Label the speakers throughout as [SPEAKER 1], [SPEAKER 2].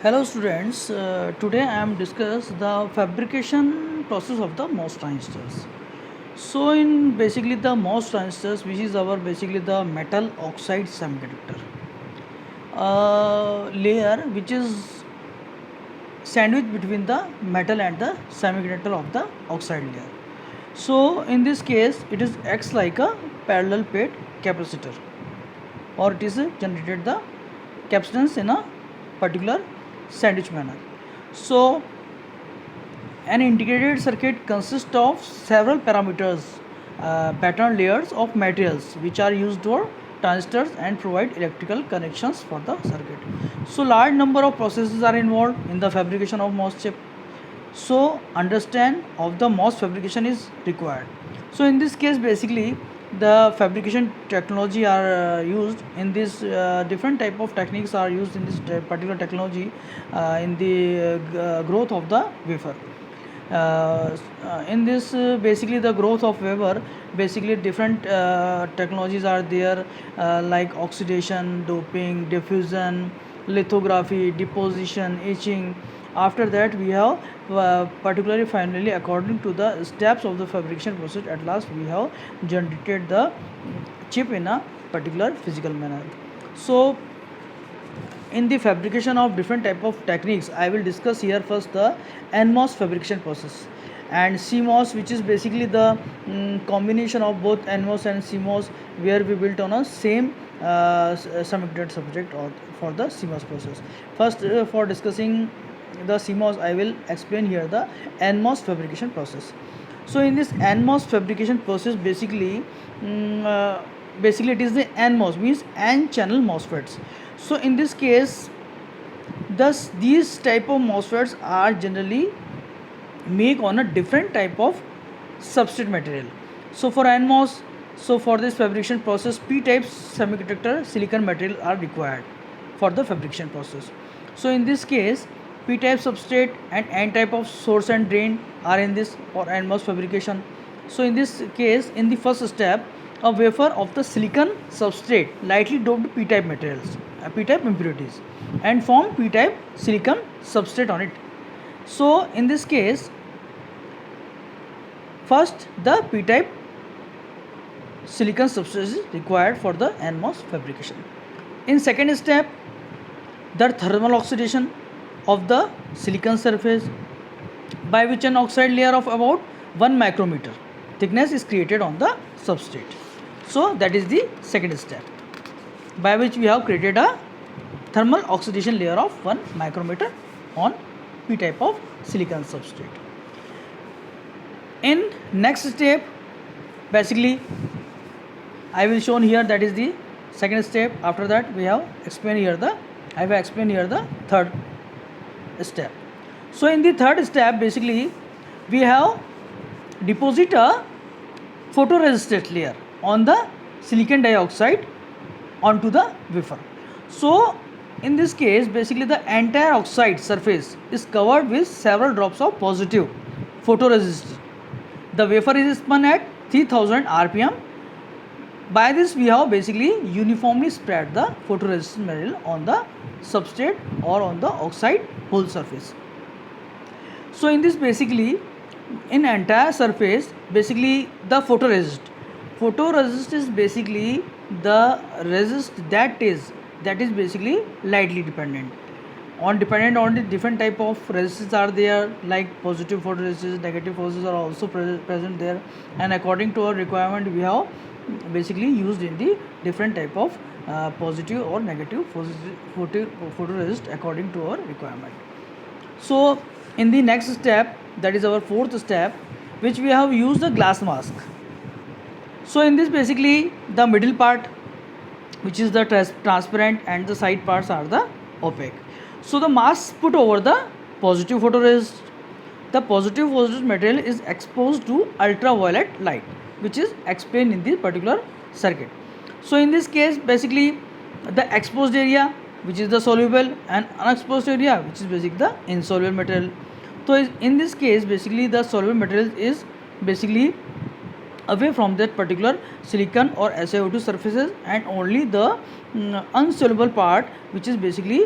[SPEAKER 1] Hello students, today I am discuss the fabrication process of the MOS transistors. So in basically the MOS transistors, which is our basically the metal oxide semiconductor layer, which is sandwiched between the metal and the semiconductor of the oxide layer. So in this case, it is acts like a parallel plate capacitor, or it is generated the capacitance in a particular sandwich manner. So an integrated circuit consists of several parameters, pattern layers of materials which are used for transistors and provide electrical connections for the circuit. So large number of processes are involved in the fabrication of MOS chip. So understand of the MOS fabrication is required. So in this case, basically the fabrication technology are used in this different type of techniques are used in this particular technology in the growth of the wafer. In this basically the growth of wafer, basically different technologies are there, like oxidation, doping, diffusion, lithography, deposition, etching. After that we have particularly finally according to the steps of the fabrication process, at last we have generated the chip in a particular physical manner. So in the fabrication of different type of techniques, I will discuss here first the NMOS fabrication process and CMOS, which is basically the combination of both NMOS and CMOS, where we built on a same semiconductor subject or for the CMOS process. First, for discussing the CMOS, I will explain here the NMOS fabrication process. So in this NMOS fabrication process, basically it is the NMOS, means N channel MOSFETs. So in this case, thus these type of MOSFETs are generally make on a different type of substrate material. So for NMOS, so for this fabrication process, P type semiconductor silicon material are required for the fabrication process. So in this case, P type substrate and N type of source and drain are in this for NMOS fabrication. So in this case, in the first step, a wafer of the silicon substrate lightly doped P type materials, P type impurities, and form P type silicon substrate on it. So in this case, first the P type silicon substrate is required for the NMOS fabrication. In second step, the thermal oxidation of the silicon surface, by which an oxide layer of about 1 micrometer thickness is created on the substrate. So that is the second step, by which we have created a thermal oxidation layer of 1 micrometer on P type of silicon substrate. In next step, basically I will shown here, that is the second step. After that we have explained here the third step. So in the third step, basically we have deposit a photoresist layer on the silicon dioxide onto the wafer. So in this case, basically the entire oxide surface is covered with several drops of positive photoresist. The wafer is spun at 3000 rpm. By this we have basically uniformly spread the photoresist material on the substrate or on the oxide whole surface. So in this, basically in entire surface, basically the photoresist is basically the resist that is basically lightly dependent on the different type of resistances are there, like positive photoresist, negative photoresist are also present there, and according to our requirement we have basically used in the different type of positive or negative photoresist according to our requirement. So in the next step, that is our fourth step, which we have used the glass mask. So in this, basically the middle part, which is the transparent, and the side parts are the opaque. So the mask put over the positive photoresist. The positive photoresist material is exposed to ultraviolet light, which is explained in this particular circuit. So in this case, basically the exposed area, which is the soluble, and unexposed area, which is basically the insoluble material. So in this case, basically the soluble material is basically away from that particular silicon or SiO2 surfaces, and only the unsoluble part which is basically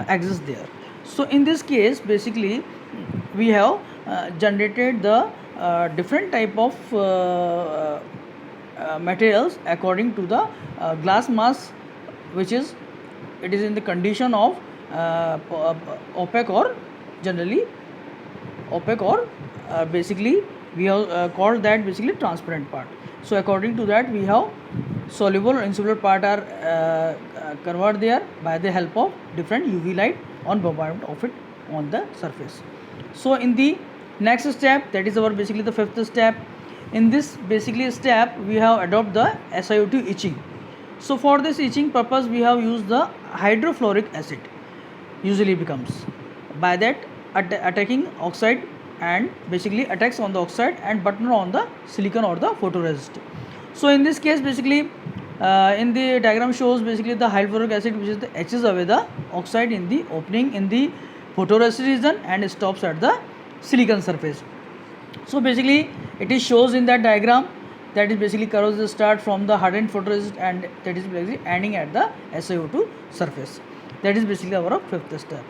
[SPEAKER 1] exists there. So in this case basically we have generated the different type of materials according to the glass mass, which is it is in the condition of opaque or generally opaque, or basically we have called that basically transparent part. So according to that we have soluble or insoluble part are converted there by the help of different UV light on bombardment of it on the surface. So in the next step, that is our basically the fifth step. In this basically step we have adopt the SiO2 etching. So for this etching purpose we have used the hydrofluoric acid usually becomes, by that attacking oxide and basically attacks on the oxide and but not on the silicon or the photoresist. So in this case basically in the diagram shows basically the hydrofluoric acid which is the etches away the oxide in the opening in the photoresist region and stops at the silicon surface. So basically it is shows in that diagram, that is basically curves the start from the hardened photoresist and that is basically ending at the SiO2 surface. That is basically our fifth step.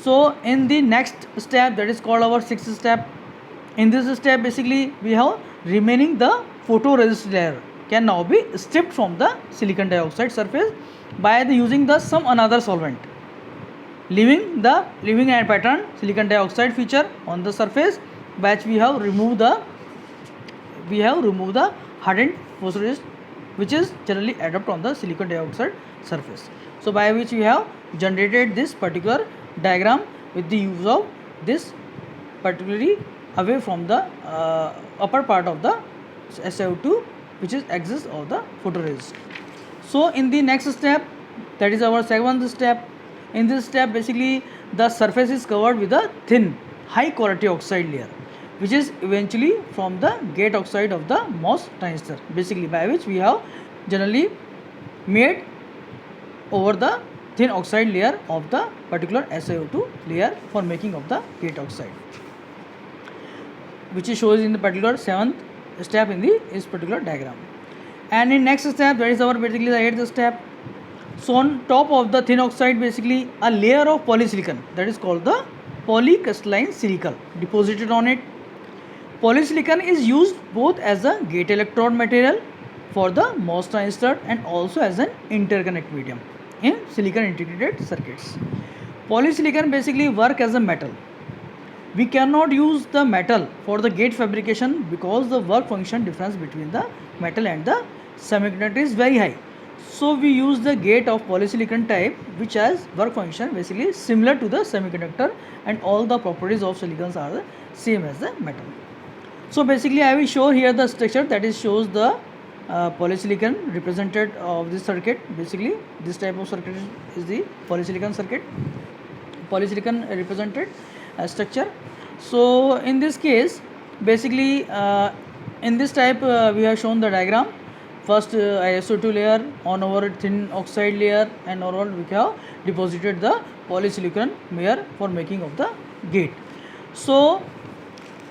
[SPEAKER 1] So in the next step, that is called our sixth step. In this step basically we have remaining the photoresist layer can now be stripped from the silicon dioxide surface by the using the some another solvent, leaving a pattern silicon dioxide feature on the surface, which we have removed the hardened photoresist which is generally adopt on the silicon dioxide surface. So by which we have generated this particular diagram with the use of this particularly away from the upper part of the SiO2 which is exists of the photoresist. So in the next step, that is our seventh step. In this step basically the surface is covered with a thin high quality oxide layer which is eventually from the gate oxide of the MOS transistor, basically by which we have generally made over the thin oxide layer of the particular SiO2 layer for making of the gate oxide, which is shows in the particular seventh step in this particular diagram. And in next step, that is our basically the eighth step. So on top of the thin oxide basically a layer of polysilicon, that is called the polycrystalline silicon, deposited on it. Polysilicon is used both as a gate electrode material for the MOS transistor and also as an interconnect medium in silicon integrated circuits. Polysilicon basically work as a metal. We cannot use the metal for the gate fabrication because the work function difference between the metal and the semiconductor is very high. So we use the gate of polysilicon type which has work function basically similar to the semiconductor and all the properties of silicons are the same as the metal. So basically I will show here the structure, that is shows the polysilicon represented of this circuit. Basically this type of circuit is the polysilicon circuit, polysilicon represented structure. So in this case basically in this type we have shown the diagram. First SiO2 layer on our thin oxide layer and overall we have deposited the polysilicon layer for making of the gate. So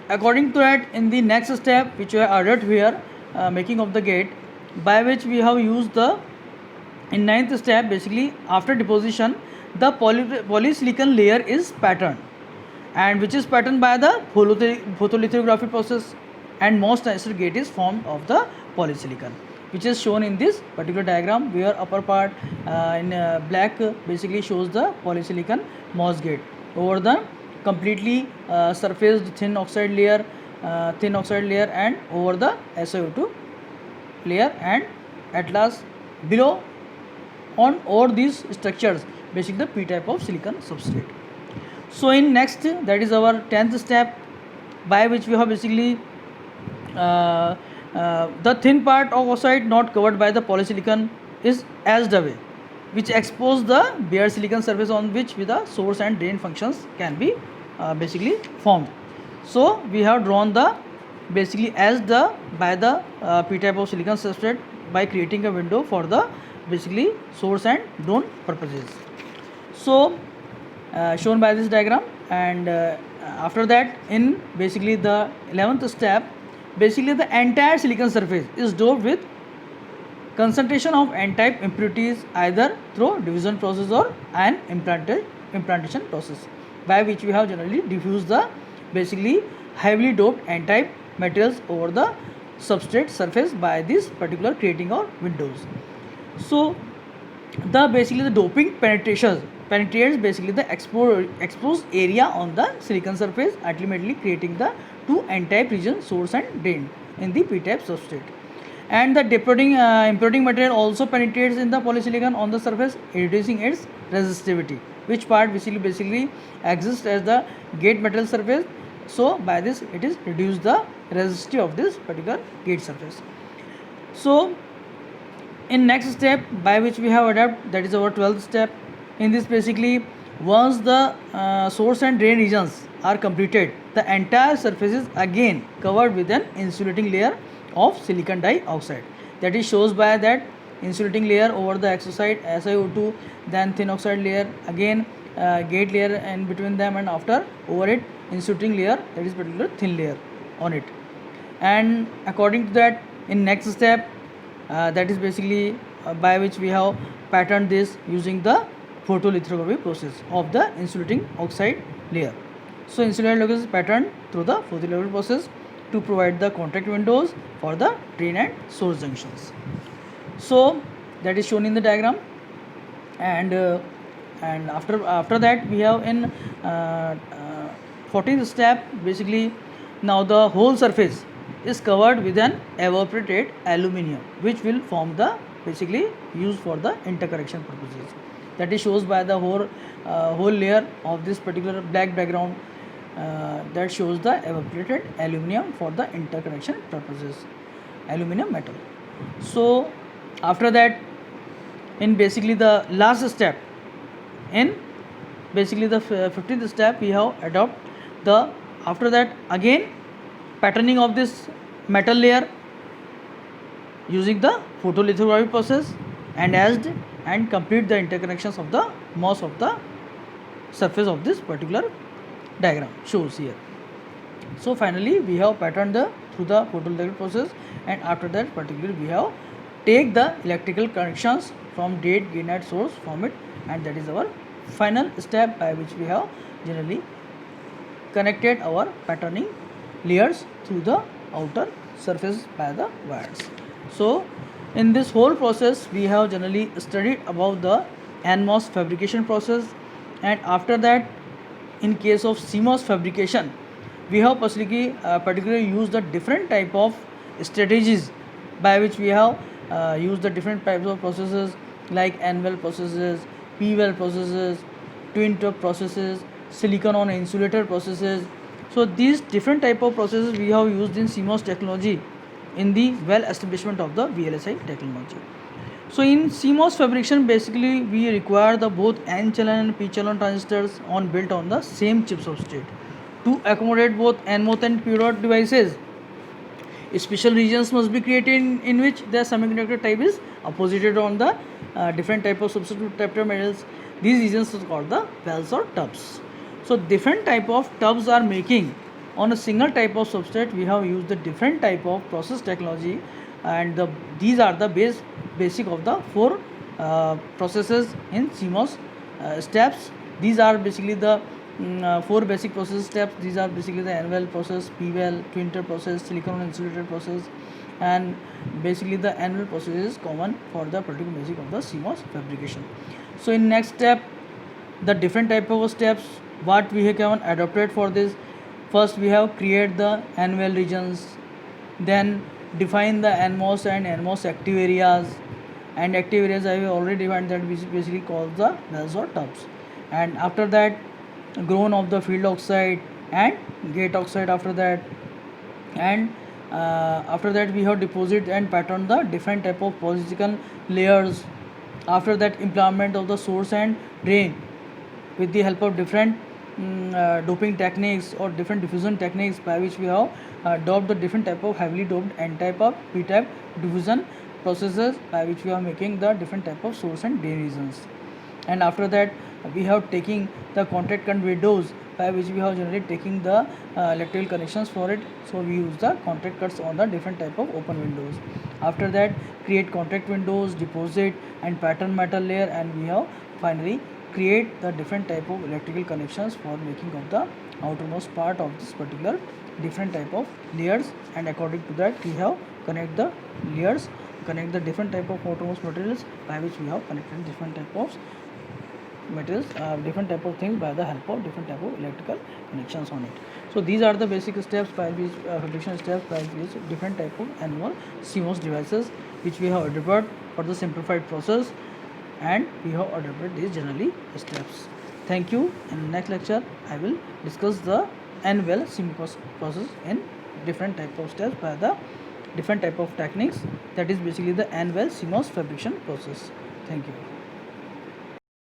[SPEAKER 1] according to that, in the next step which we have added here making of the gate, by which we have used the in ninth step basically after deposition the polysilicon layer is patterned, and which is patterned by the photolithography process, and most transistor gate is formed of the polysilicon, which is shown in this particular diagram where upper part in black basically shows the polysilicon MOS gate over the completely surfaced thin oxide layer and over the SiO2 layer, and at last below on all these structures basically the P type of silicon substrate. So in next, that is our 10th step, by which we have basically the thin part of oxide not covered by the polysilicon is etched away, which expose the bare silicon surface on which with the source and drain functions can be basically formed. So we have drawn the basically as the by the P type of silicon substrate by creating a window for the basically source and drain purposes. So shown by this diagram, and after that in basically the 11th step basically the entire silicon surface is doped with concentration of n-type impurities either through division process or ion implanted implantation process, by which we have generally diffused the basically heavily doped n-type materials over the substrate surface by this particular creating our windows. So the basically the doping penetrates basically the exposed area on the silicon surface, ultimately creating the two n-type region, source and drain, in the p-type substrate. And the impurity material also penetrates in the polysilicon on the surface, reducing its resistivity, which part basically exists as the gate metal surface. So by this it is reduced the resistivity of this particular gate surface. So in next step by which we have adapted, that is our 12th step. In this basically, once the source and drain regions are completed, the entire surface is again covered with an insulating layer of silicon dioxide. That is shows by that insulating layer over the exocyte SiO2, then thin oxide layer, again gate layer in between them, and after over it insulating layer, that is particular thin layer on it. And according to that, in next step, that is basically by which we have patterned this using the photolithography process of the insulating oxide layer. So insulating layer is patterned through the photolithography process to provide the contact windows for the drain and source junctions. So that is shown in the diagram. And after that we have in 14th step, basically now the whole surface is covered with an evaporated aluminum, which will form the basically used for the interconnection purposes. That is shows by the whole layer of this particular black background, that shows the evaporated aluminum for the interconnection purposes, aluminum metal. So after that, in basically the last step, in basically the 15th step, we have adopt the, after that again patterning of this metal layer using the photolithography process and etched and complete the interconnections of the most of the surface of this particular diagram shows here. So finally we have patterned through the photolithography process, and after that particularly we have take the electrical connections from gate and source from it, and that is our final step by which we have generally connected our patterning layers through the outer surface by the wires. So in this whole process we have generally studied about the NMOS fabrication process, and after that in case of CMOS fabrication we have particularly used the different type of strategies by which we have used the different types of processes like N-well processes, P-well processes, twin tube processes, silicon on insulator processes. So these different type of processes we have used in CMOS technology in the well establishment of the VLSI technology. So in CMOS fabrication basically we require the both N-channel and P-channel transistors built on the same chip substrate. To accommodate both NMOS and PMOS devices, special regions must be created in which the semiconductor type is opposited on the different type of substitute type of metals. These regions are called the wells or tubs. So different type of tubs are making on a single type of substrate. We have used the different type of process technology, and these are the basic of the four processes in CMOS steps. These are basically the four basic process steps. These are basically the N-well process, P-well, twin tube process, silicon insulated process, and basically the N-well process is common for the particular basic of the CMOS fabrication. So in next step, the different type of steps what we have adopted for this. First we have create the N-well regions, then define the NMOS and NMOS active areas, and active areas I have already defined, that which basically called the wells or tubs. And after that grown of the field oxide and gate oxide after that, and after that we have deposit and pattern the different type of polysilicon layers. After that implement of the source and drain with the help of different doping techniques or different diffusion techniques by which we have doped the different type of heavily doped N type of P type diffusion processes by which we are making the different type of source and drain regions. And after that we have taking the contact current windows by which we have generally taking the electrical connections for it. So we use the contact cuts on the different type of open windows. After that create contact windows, deposit and pattern metal layer, and we have finally create the different type of electrical connections for making of the outermost part of this particular different type of layers, and according to that we have connect the layers, connect the different type of outermost materials by which we have connected different type of materials, different type of things by the help of different type of electrical connections on it. So these are the basic steps by which fabrication steps by which different type of annual CMOS devices which we have developed for the simplified process, and we have adopted these generally steps. Thank you. In next lecture I will discuss the annual CMOS process in different type of steps by the different type of techniques, that is basically the annual CMOS fabrication process. Thank you.